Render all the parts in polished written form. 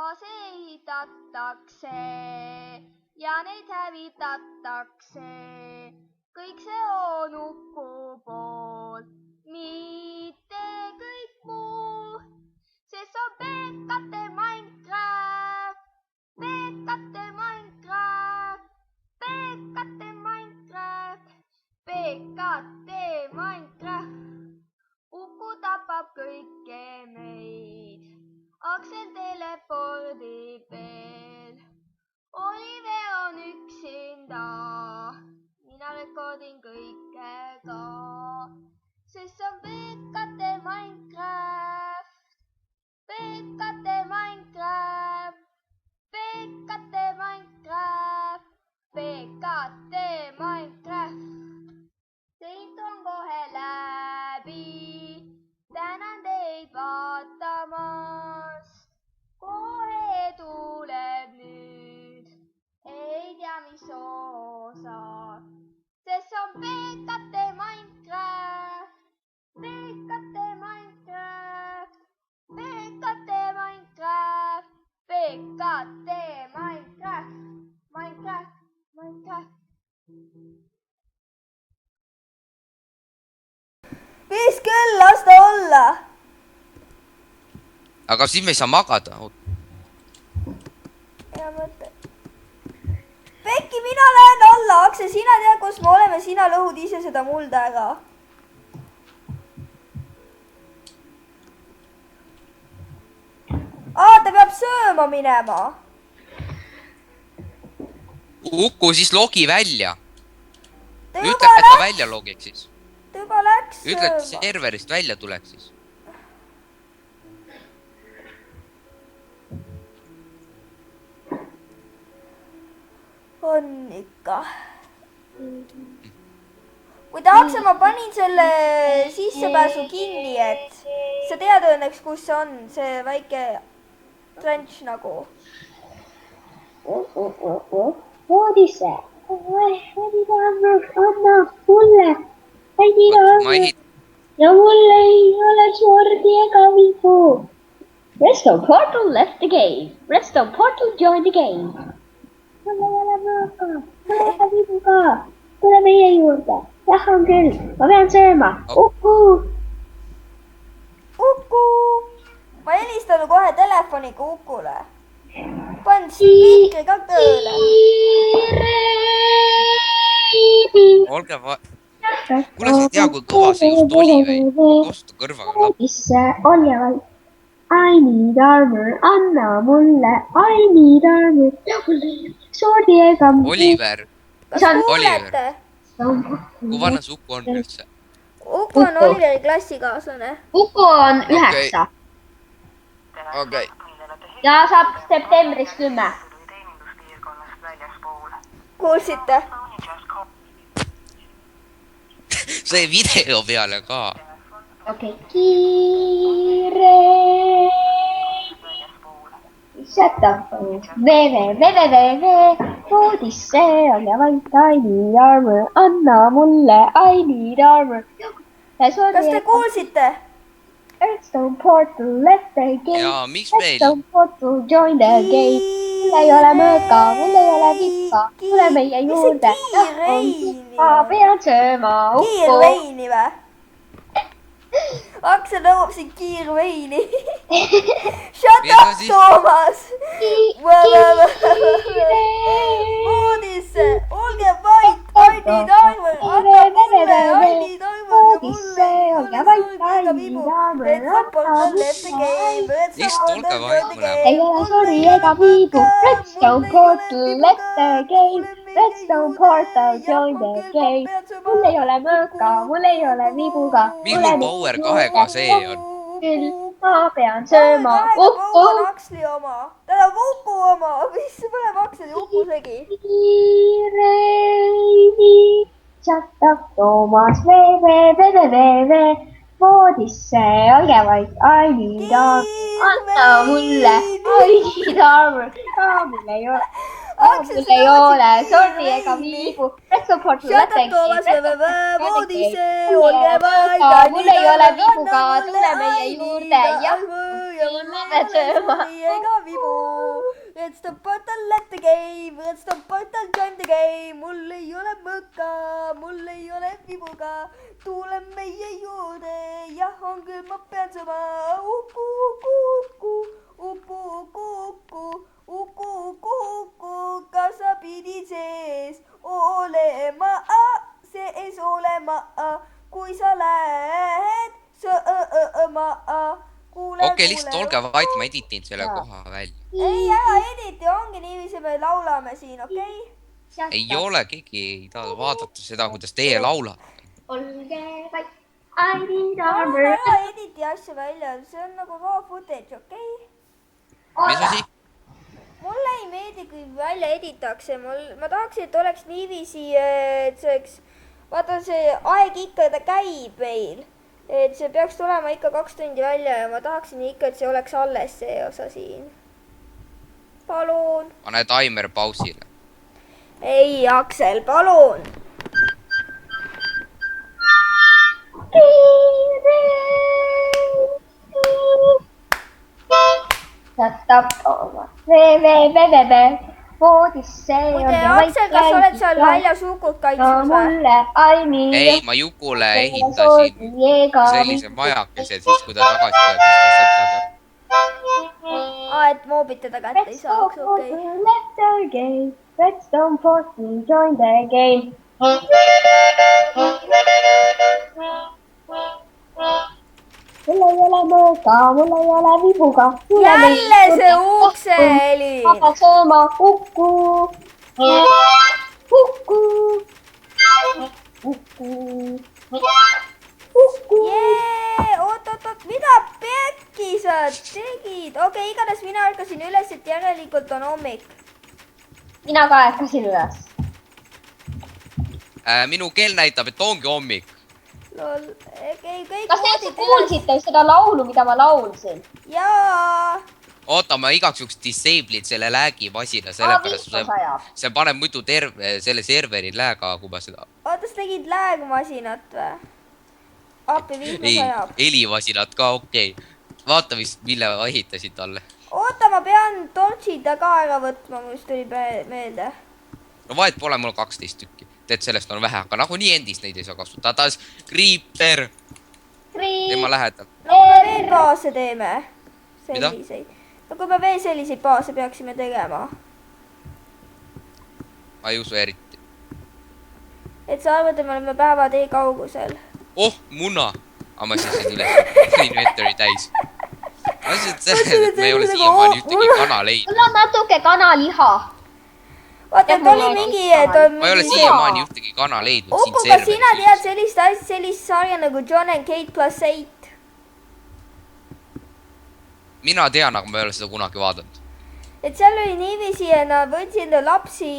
gaasi ehitatakse ja neid hävitatakse. Kõik see on Uku poolt, mitte kõik muu. Sest on PKT Minecraft, PKT Minecraft, PKT Minecraft, PKT Minecraft. Uku tapab kõike meid, Aksel telepordib veel. Oliver on üksinda, mina rekordin kõike ka. Sest on PKT Minecraft, PKT Minecraft, PKT Minecraft, PKT Minecraft. Teid on kohe läbi, tänan teid vaatamast. Kohe tuleb nüüd, ei tea mis osa. Sest on PKT Minecraft, PKT Minecraft, PKT Minecraft, PKT Minecraft, Minecraft, Minecraft. Mis küll, las ta olla. Aga siis me ei saa magada. Hea mõte. Pekki, mina lähen alla. Aksel, sina tea, kus me oleme. Sina lõhud ise seda mulda ära. Ta peab sööma minema. Uku, siis logi välja. Ta Ütle, juba et ta läks. välja logiks siis. Ta juba läks Ütle, et sööma. serverist välja tuleks siis. On ikka. Kui Aksel, ma panin selle sissepääsu kinni, et sa tead õnneks, kus see on, see väike trench nagu. Voodisse. Anna mulle. Ma ehit... Ja mulle ei ole sordi ega vigu. Redstone Portal left the game. Redstone Portal joined the game. Mulle ei ole mõõka. Mulle ei ole vigu ka. Tule meie juurde. Jah, on küll. Ma pean sööma. Uku. Uku! Ma helistan kohe telefoniga Ukule. Pan spiikri ka tööle. Olge Kuule, sa tea, kui kõva see just oli või? Kostu kõrvaga lapp. Voodisse oljeval. I need armor. Anna mulle. I need armor. Ja mulle ei ole sordi ega Oliver, Kas kuulete? kui vana su Uku on üldse? Uku on Oliveri klassikaaslane. Uku on 9. Okei. Ja saab septembris 10. Kuulsite? See video peale ka. Okei. Kiire. Shut up. Voodisse oljeval. I need armor. Anna mulle. I need armor. Kas te kuulsite? Redstone Portal left the game. Ja miks meil? Redstone Portal join the game. Mul ei ole mõõka, mul ei ole vippa. Tule meie juurde. Ma pean sööma. Kiirveini või? Aksel nõuab siin kiirveini. Shut up, Toomas! Voodisse, olge vait! I need armor! Anna mulle! I need armor! Voodisse, olge vait! I need armor! Ei ole sorry ega viigu. Redstone Portal left the game. Redstone Portal join the game. Mul ei ole mõõka, mul ei ole vibuga. Mis mul Power 2-ga see on? Küll, ma pean sööma. Uku! Aksli oma. Tähendab Uku oma. Mis põleb Akseli Uku segi? Kiireini. Shut up, Toomas. Voodisse, olge vait. I need armor. Anna mulle. I need armor. Mul ei ole. Mul ei ole sordi ega viigu. Redstone Portal left the game. Voodisse, olge vait! Mul ei ole vibuga, tule meie juurde. Jah, ma pean sööma. Ega vibu. Redstone Portal left the game, Redstone Portal join the game, mul ei ole mõka, mul ei ole vibuga, tulen meie juurde, jah, on küll, ma pean sama, uku, uku, uku, uku, uku, uku, uku, uku, uku, kas sa pidid sees olema, sees olema, kui sa lähed sööma, okei, lihtsalt olge vait, ma editin selle koha välja. ei, ära editi, ongi niiviisi, me laulame siin, okei? Ei ole, keegi ei taha vaadata seda, kuidas teie laulate. olge vait, I need armor. ära editi asju välja, see on nagu raw footage, okei? Mis asi? Mulle ei meeldi, kui välja editakse, ma tahaksin, et oleks niiviisi, et see oleks, vaata see aeg ikka, ta käib meil. Et see peaks tulema ikka 2 tundi välja ja ma tahaksin ikka, et see oleks alles see osa siin. Palun. Pane taimer pausile. Ei, Aksel, palun. Muide, Aksel, kas sa oled seal väljas hukut kaitsmas või? Ei, ma Jukule ehitasin sellise majakese, siis kui ta tagasi tuleb, siis ta saab seda. Et moobid teda kätte ei saaks, okei. Redstone Portal join the game. Mul ei ole mõõga, mul ei ole vibuga. Jälle see ukselin. Aga sööma ukku. Ukku. Ukku. Ukku. Jee, oot, mida pekki sa tegid? Okei, igatahes mina ärkasin üles, et järelikult on hommik. Mina ka ärkasin üles. Minu kell näitab, et ongi hommik. Lol, kõik kas te üldse kuulsite seda laulu, mida ma laulsin? Jaa. Oota, ma igaks juhuks disable'id selle lag'i masina, sellepärast see paneb muidu selle serveri lag'a, kui ma seda... Oota, sa tegid lag-masinat või? Appi viis ei, sajab. helimasinat ka, okei. Vaata vist, mille ma ehitasin talle. Oota, ma pean torchida ka ära võtma, mul tuli meelde. No vahet pole, mul on 12 tükki. Tead, sellest on vähe, aga nagunii endist neid ei saa kasutada. Creeper! Tema lähedal. No kui me veel baase teeme. Selliseid. No kui me veel selliseid baase peaksime tegema. Ma ei usu eriti. Et sa arvad, et me oleme päevatee kaugusel. Oh, muna! Aga ma siis üles inventory täis. Ma ütlesin, et me ei ole siiamaani ühtegi kana leidnud. Mul on natuke kanaliha. Oota, et oli mingi... Ma ei ole siiamaani ühtegi kana leidnud siin Uku, kas sina tead sellist sarja nagu John and Kate +8? Mina tean, aga ma ei ole seda kunagi vaadanud. Et seal oli niiviisi, et nad võtsid enda lapsi,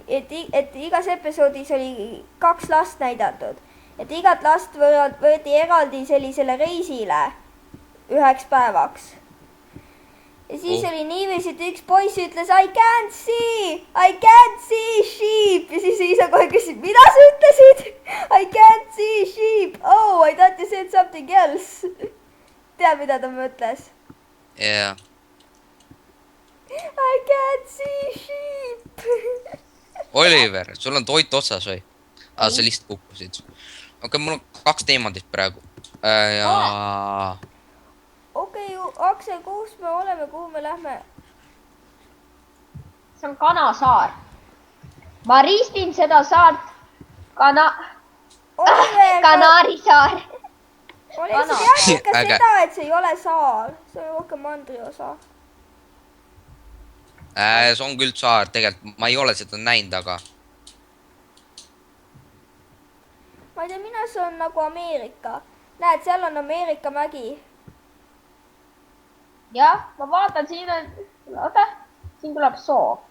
et igas episoodis oli 2 last näidatud. Et igat last võeti eraldi sellisele reisile 1 päevaks. Ja siis oli niiviisi, et üks poiss ütles I can't see sheep. Ja siis isa kohe küsis, mida sa ütlesid? I can't see sheep. Oh, I thought you said something else. Tead, mida ta mõtles? Jaa. I can't see sheep. Oliver, sul on toit otsas või? Sa lihtsalt kukkusid. Okei, mul on 2 teemandit praegu. Ja... Okei, Aksel, kus me oleme, kuhu me lähme? See on Kanasaar. Ma ristin seda saart Kanaarisaar. Oli sa tead ikka seda, et see ei ole saar. See on rohkem mandriosa. See on küll saar, tegelikult ma ei ole seda näinud, aga... Ma ei tea, mina see on nagu Ameerika. Näed, seal on Ameerika mägi. Jah, ma vaatan, siin on... Oota, siin tuleb soo.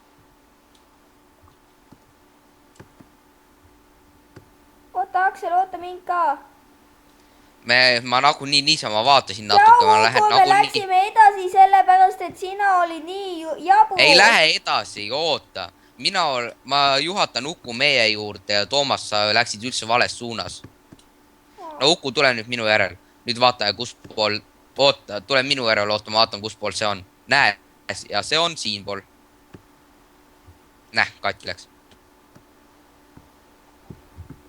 Oota, Aksel, oota mind ka. Ma nagunii niisama vaatasin natuke, ma lähen nagunii... Me läksime edasi sellepärast, et sina oli nii jabu. Ei lähe edasi, oota. Ma juhatan Uku meie juurde ja Toomas, sa läksid üldse vales suunas. No Uku, tule nüüd minu järel. Nüüd vaata, kus pool... Oota, tule minu järel, oota, ma vaatan, kus pool see on. Näe, ja see on siinpool. näh , katt läks .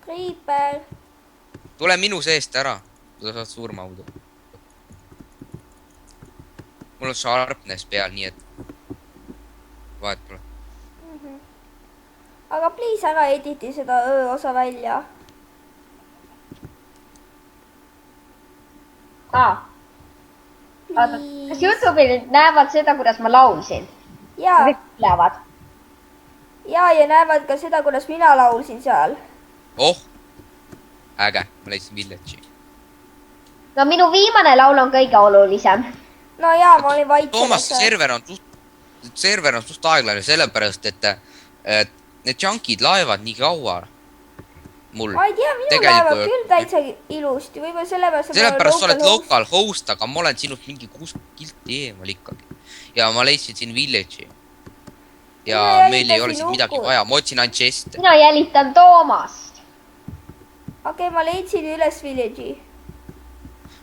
Creeper . tule minu seest ära , sa saad surma muidu . mul on sharpness peal , nii et vahet pole . aga please ära editi seda ööosa välja . Oota, kas Youtube'il näevad seda, kuidas ma laulsin? ja , Kõik kuulevad. ja näevad ka seda , kuidas mina laulsin seal . oh , äge , ma leidsin village'i . No minu viimane laul on kõige olulisem. no ja , ma olin vait . Toomas , server on suht aeglane , sellepärast et need junkid laevad nii kaua . mul . ma ei tea , minul Tegelikult- lähevad küll täitsa ilusti , võib-olla sellepärast . sellepärast sa oled local host , aga ma olen sinust mingi 6 kilti eemal ikkagi . ja ma leidsin siin village'i . ja Mina meil ei ole jälitasin siin midagi Uku. vaja , ma otsin ainult chest'e . mina jälitan Toomast. okei , ma leidsin üles village'i .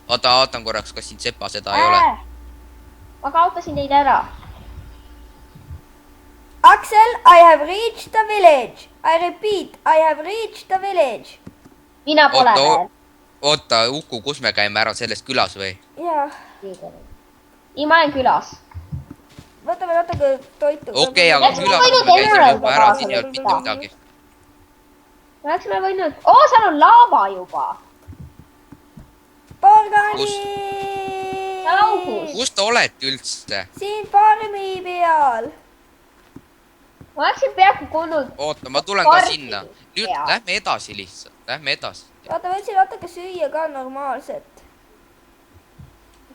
oota , vaatan korraks , kas siin sepa seda ei ole . Ma kaotasin teid ära. Axel , I have reached the village . I repeat , I have reached the village . Mina pole Oota, veel. oota , Uku , kus me käime ära , selles külas või ? jah , Ei, ma olen külas. võtame natuke toitu . okei , aga Läksime külas võinud me käisime Emeraldi juba ära , kaasa siin ei olnud mitte võtta. midagi . Me oleksime võinud... seal on laava juba. porgandi . Ta laugus. kus te olete üldse ? siin farmi peal . Ma oleksin peaaegu kuulnud... oota , ma tulen ka Parki sinna . nüüd peal. lähme edasi lihtsalt , lähme edasi . vaata , võtsin natuke süüa ka normaalset .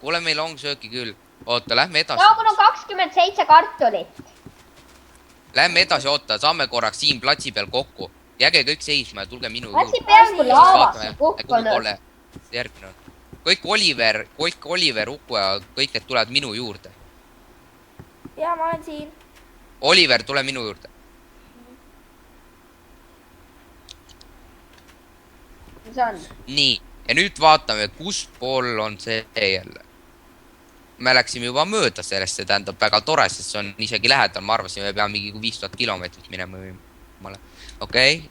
kuule , meil on sööki küll . oota , lähme edasi No, mul on 27 kartulit. Lähme edasi , oota , saame korraks siin platsi peal kokku . jääge kõik seisma ja tulge minu Ma oleksin juurde . peaaegu laavasse vaatame , kuhu kukkunud. poole järgmine on . kõik Oliver , Uku ja kõik need tulevad minu juurde . ja ma olen siin . Oliver , tule minu juurde . Mis on? nii , ja nüüd vaatame , kus pool on see jälle . me läksime juba mööda sellest , see tähendab väga tore , sest see on isegi lähedal , ma arvasin , me peame mingi 5000 kilomeetrit minema või . okei .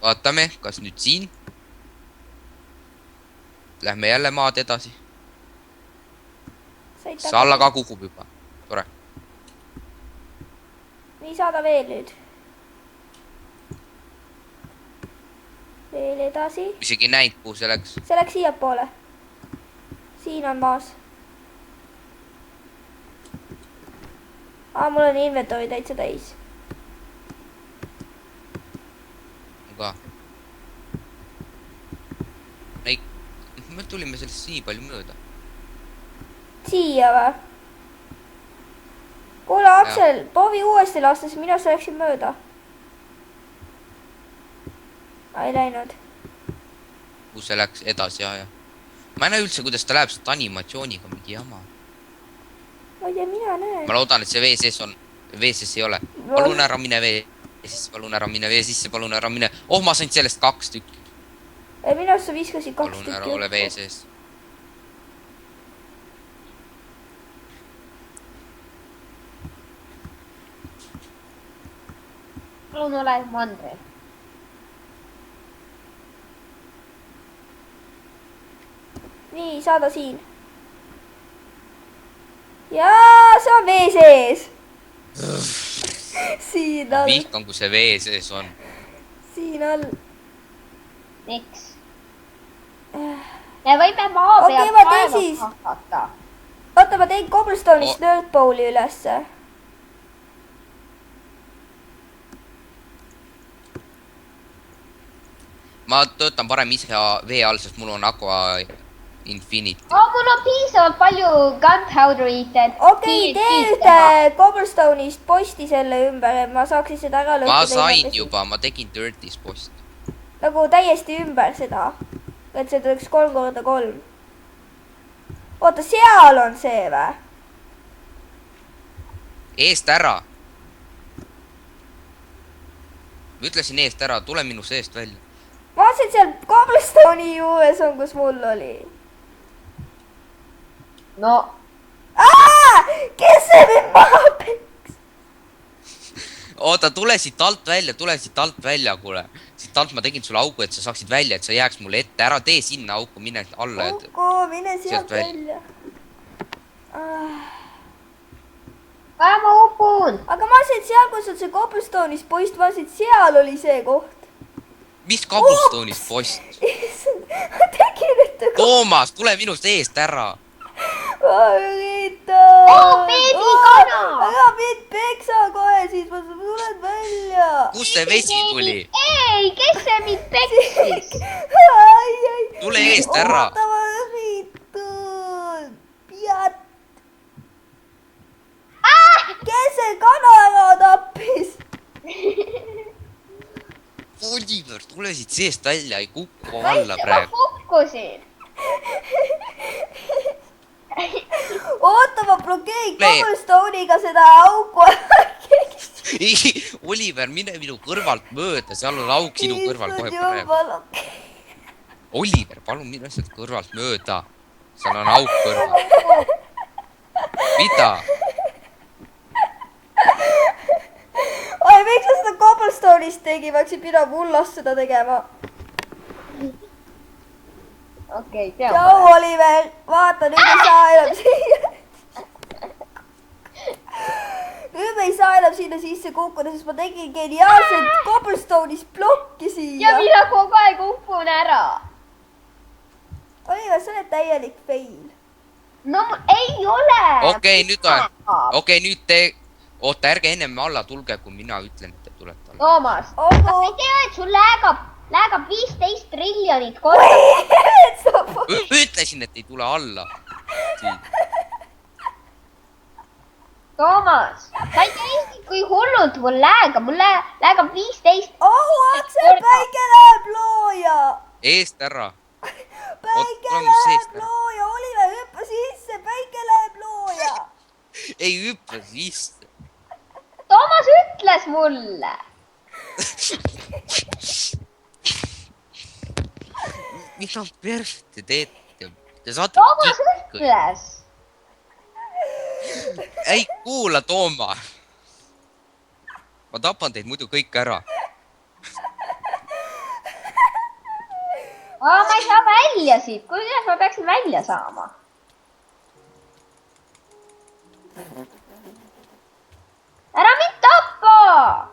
vaatame , kas nüüd siin . Lähme jälle maad edasi . see alla ka kukub juba , tore . nii , saada veel nüüd . veel edasi . isegi ei näinud , kuhu see läks . see läks siiapoole . siin on maas . mul on inventory täitsa täis . ka . ei , me tulime sellest nii palju mööda . siia või ? kuule , Aksel , proovi uuesti lasta , siis minu arust läksin mööda . ei läinud . kuhu see läks edasi ja . ma ei näe üldse , kuidas ta läheb , sest animatsiooniga mingi jama . ma ei tea , mina näen . ma loodan , et see vee sees on , vee sees ei ole . palun ära mine vee sisse , palun ära mine vee sisse , palun ära mine . oh , ma sain sellest 2 tükki . minu arust sa viskasid 2 palun ära tükki ole vee õhku . sees . Palun ole mandril. nii , saada siin . jaa , see on vee sees . siin all , vihkan , kui see vee sees on . siin all . Miks? Me võime maa Okei, pealt ma teen kaeva siis. hakata. oota , ma teen cobblestone'ist Nerd Bowli ülesse . ma töötan parem ise vee all , sest mul on Aqua Infinity . Mul on piisavalt palju gunpowder'it , et... okei , tee ühte cobblestone'ist posti selle ümber , et ma saaksin seda ära lõhkuda . ma sain . juba , ma tegin Dirty's post . nagu täiesti ümber seda , et see tuleks 3 × 3 . oota , seal on see või ? eest ära . ma ütlesin eest ära , tule minu seest välja . ma vaatasin , et seal cobblestone'i juures on , kus mul oli . No, kes see mind maha peks ? oota, tule siit alt välja, kuule. Siit alt ma tegin sulle augu, et sa saaksid välja, et sa jääks mulle ette. Ära tee sinna auku, mine alla. Uku, mine sealt välja. ma upun. Aga ma sain seal, kus on see cobblestone'is post, ma sain seal oli see koht. Mis cobblestone'is post? Ma tegin ette koht. Toomas, tule minust eest ära. Ma üritan. beebikana. Ära mind peksa kohe, siis ma tulen välja. Kust see vesi tuli? ei, kes see mind peksis? Tule eest ära. oota, ma üritan. Piat. Kes see kana ära tappis? Oliver, tule siit seest välja, ei kuku ma alla praegu. kukkusin. oota, ma blokeerin Play. cobblestone'iga seda auku. Ei, Oliver, mine minu kõrvalt mööda, seal on auk sinu kõrval kohe praegu. Oliver, palun mine sealt kõrvalt mööda. Seal on auk kõrval. Mida? oi, miks sa seda cobblestone'ist tegi, ma hakkasin pidama mullast seda tegema. okei, tean. tšau, Oliver, vaata, nüüd ei saa enam siia. nüüd me ei saa enam sinna sisse kukkuda, sest ma tegin geniaalset cobblestone'is plokki ja siia. mina kogu aeg upun ära. Oliver, sa oled täielik fail. no ei ole. Okei, nüüd on. Okei, nüüd te... Oota, ärge ennem alla tulge, kui mina ütlen, et te tulete alla. Toomas, Olgu. kas sa ei tea, et sul läägab 15 triljonit korda? Ütlesin, et ei tule alla. Toomas, sa ei tea, kui hullult mul läägab 15. Aksel, päike läheb looja. Eest ära. päike Oot, on seest läheb ära. looja, Oliver, hüppa sisse, päike läheb looja. Ei hüppa sisse. Toomas ütles mulle. Mida perst te teete? Te saate Toomas ütles. Ei kuula, Tooma. Ma tapan teid muidu kõik ära. ma ei saa välja siit. Kuidas ma peaksin välja saama? Ära mind tappa!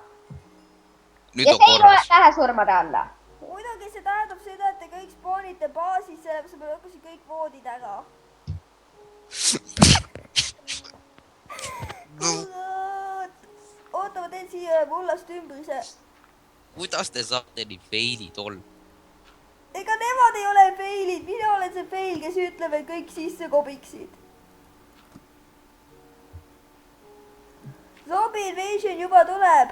Nüüd Ja on see ei korras. lähe surmade alla. muidugi see tähendab seda, et te kõik spoonite baasis, sellepärast ma lükkasin kõik voodid ära. oota, ma teen siia mullast ümbrise. Kuidas te saate nii failid olla? ega nemad ei ole failid, mina olen see fail, kes ütleb, et kõik sisse kobiksid. Zombie invasion juba tuleb.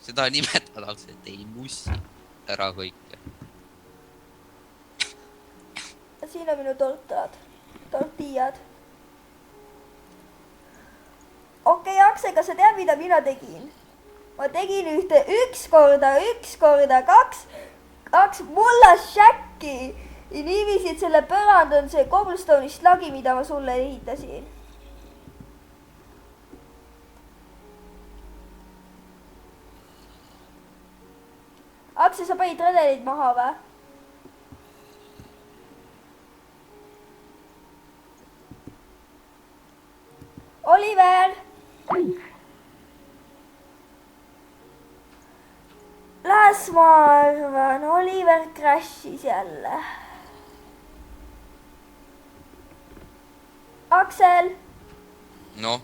Seda nimetatakse, et ei mussi ära kõike. siin on minu tortillad. okei, Aksel, kas sa tead, mida mina tegin? ma tegin üks korda kaks mullašäkki ja niiviisi, et selle põrand on see cobblestone'ist lagi, mida ma sulle ehitasin. Aksel, sa panid redelid maha või? Oliver! Las ma arvan, Oliver crash'is jälle. Aksel! Noh,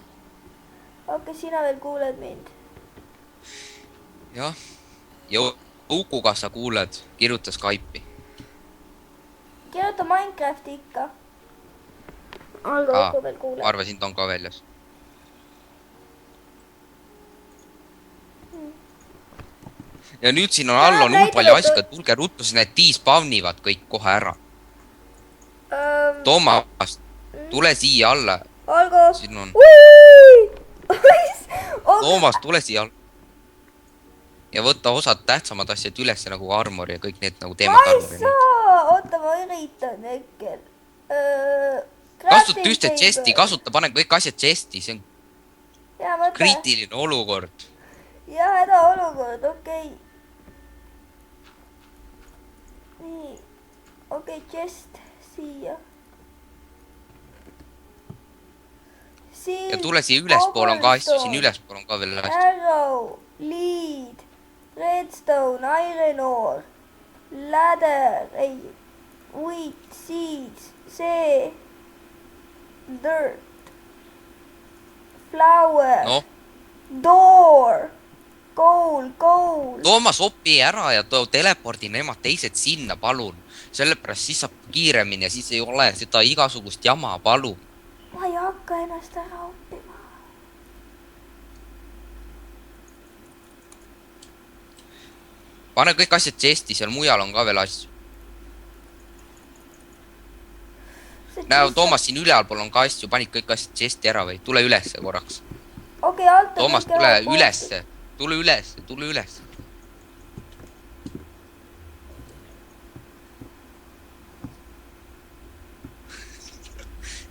okei, sina veel kuuled mind. jah. Ja Uku, kas sa kuuled? Kirjuta Skype'i. kirjuta Minecrafti ikka. aga Uku veel kuuleb. Arvasin, ta on ka väljas. Ja nüüd siin on all on hull palju asju, tulge ruttu, siis need despawn-ivad kõik kohe ära. Toomas, tule siia alla. olgu. Siin on. Toomas, Toomas, tule siia alla. Ja võtta osad tähtsamad asjad üles nagu armor ja kõik need nagu teemad ma ei armori. saa. oota, ma üritan hetkel. Kasuta ühte chest'i, pane kõik asjad chest'i, see on hea mõte. kriitiline olukord. ja hädaolukord, okei. nii, okei, chest siia. ja tule siia ülespool on ka asju, siin ülespool on ka veel asju. Arrow, lead, redstone, iron ore, ladder, ei, wheat, seeds, see, dirt, flower, noh, door, coal. Toomas, opi ära ja telepordi nemad teised sinna, palun. Sellepärast siis saab kiiremini ja siis ei ole seda igasugust jama, palun. ma ei hakka ennast ära oppima. pane kõik asjad chest'i, seal mujal on ka veel asju. näe, Toomas, siin ülealpool on ka asju, panid kõik asjad chest'i ära või? Tule ülesse korraks. okei, alt on Toomas, kõik tule ära pool. ülesse. Tule ülesse.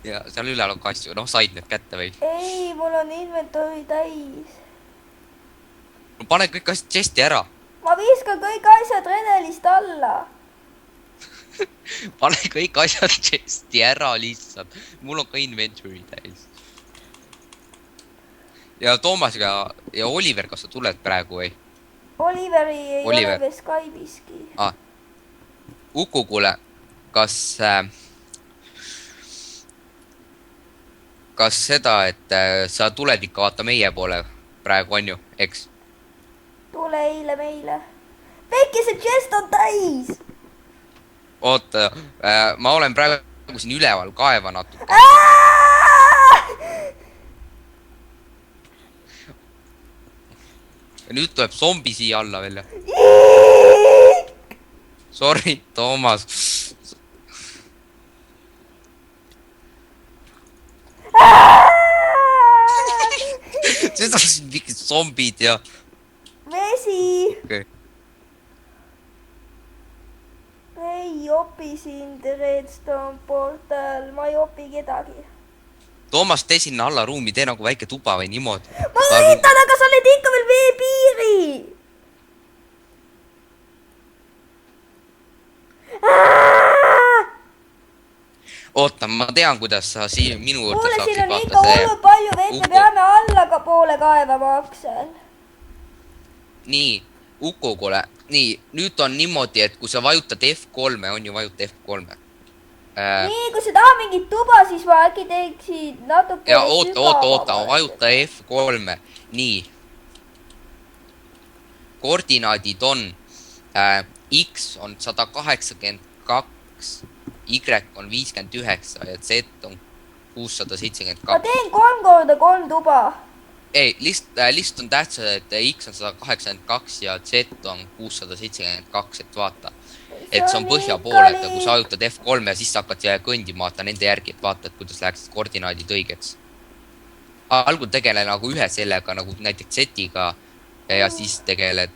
ja seal ülal on ka asju, noh, said need kätte või? ei, mul on inventory täis. no pane kõik asjad chest'i ära. ma viskan kõik asjad redelist alla. pane kõik asjad chest'i ära lihtsalt. mul on ka inventory täis. ja Toomas ja Oliver, kas sa tuled praegu või? Oliveri ei Oliver. ole veel Skype'iski. Uku, kuule, kas seda, et sa tuled ikka vaata meie poole praegu on ju, eks? tule eile meile. Pekki, see chest on täis. oota, ma olen praegu siin üleval, kaeva natuke. ja nüüd tuleb zombi siia alla veel. Sorry, Toomas. Seda on siin mingid zombid ja... vesi. Okay. ei jopi sind, redstone portal, ma ei jopi kedagi. Toomas, tee sinna alla ruumi, tee nagu väike tuba või niimoodi. ma üritan, aga sa oled ikka veel veepiiri. oota, ma tean, kuidas sa siin minu juurde kuule, siin saaksid on ikka hullult palju vett, me peame alla ka poole kaevama, Aksel. nii, Uku, kuule, nii, nüüd on niimoodi, et kui sa vajutad F3, on ju, vajuta F3. nii, kui sa tahad mingit tuba, siis ma äkki teeksin natuke ja oota, vajuta F3, nii. koordinaadid on, X on 182, Y on 59 ja Z on 672. ma teen 3 korda 3 tuba. ei, lihtsalt on tähtsad, et X on 182 ja Z on 672, et vaata. et see on põhja poole, et kui sa ajutad F3 ja siis sa hakkad kõndima, vaata nende järgi, et vaata, et kuidas läheksid koordinaadid õigeks. algul tegele nagu ühe sellega, nagu näiteks Z-iga ja siis tegeled.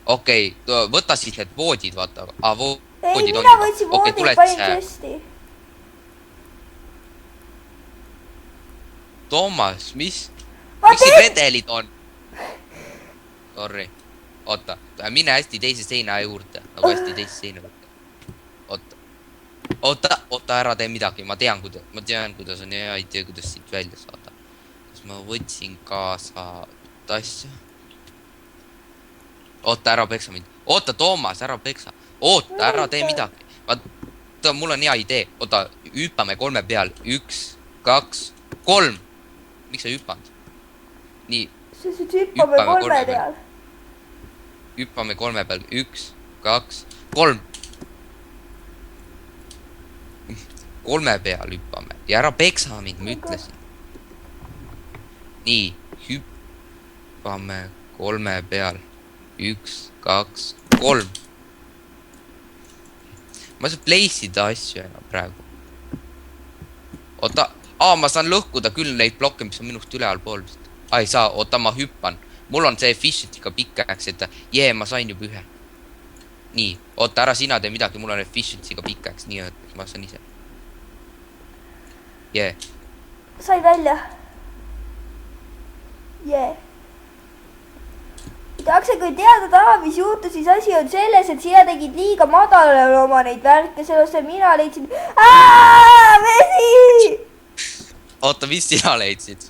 okei, võta siis need voodid, vaata. ei, mina võtsin voodid, panin chest'i. Toomas, miks siin redelid on? Sorry. oota, mine hästi teise seina juurde. nagu hästi teise seina juurde. oota, ära tee midagi. ma tean, kuidas on hea idee, kuidas siit välja saada. kas ma võtsin kaasa asja? oota, ära peksa mind. oota, Toomas, ära peksa. oota, ära tee midagi. vaata, mul on hea idee. oota, hüppame 3 peal. 1, 2, 3. miks sa hüppanud? nii. siis hüppame 3 peal. hüppame 3 peal. 1, 2, 3. 3 peal hüppame. ja ära peksa mind, ma ütlesin. nii, hüppame 3 peal. 1, 2, 3. ma ei saa place ida asju enam praegu. oota, ma saan lõhkuda küll neid blokke, mis on minust ülealpool. ei saa, oota, ma hüppan. mul on see efficiency'ga pikaks, et ma sain juba ühe. nii, oota, ära sina tee midagi, mul on efficiency'ga pikaks, nii et ma saan ise. sai välja. Yeah. Takse, kui teada taha, mis juhtus, siis asi on selles, et sina tegid liiga madalale oma neid värke, sellest mina leidsin. Vesi! oota, mis sina leidsid?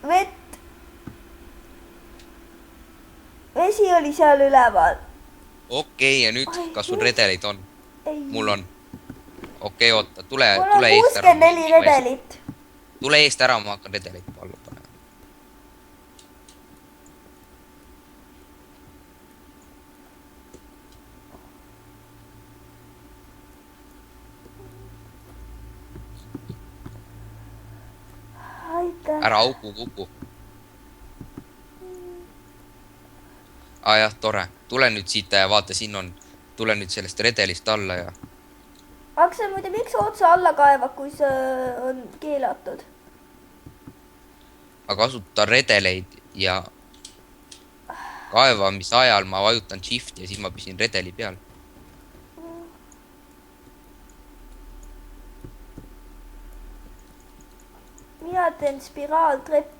Vett. Vesi oli seal üleval. okei, ja nüüd, kas sul redeleid on? Ei. mul on. okei, oota, tule Mul on eest ära. 64 redelit. tule eest ära, ma hakkan redeleid alla panema. Aitäh. ära auku kuku. Jah, tore. tule nüüd siit ja vaata, siin on. tule nüüd sellest redelist alla ja. Aksel, muide, miks otsa alla kaevad, kui see on keelatud? ma kasutan redeleid ja kaevamise ajal ma vajutan shift ja siis ma püsin redeli peal. Mina teen spiraaltreppi.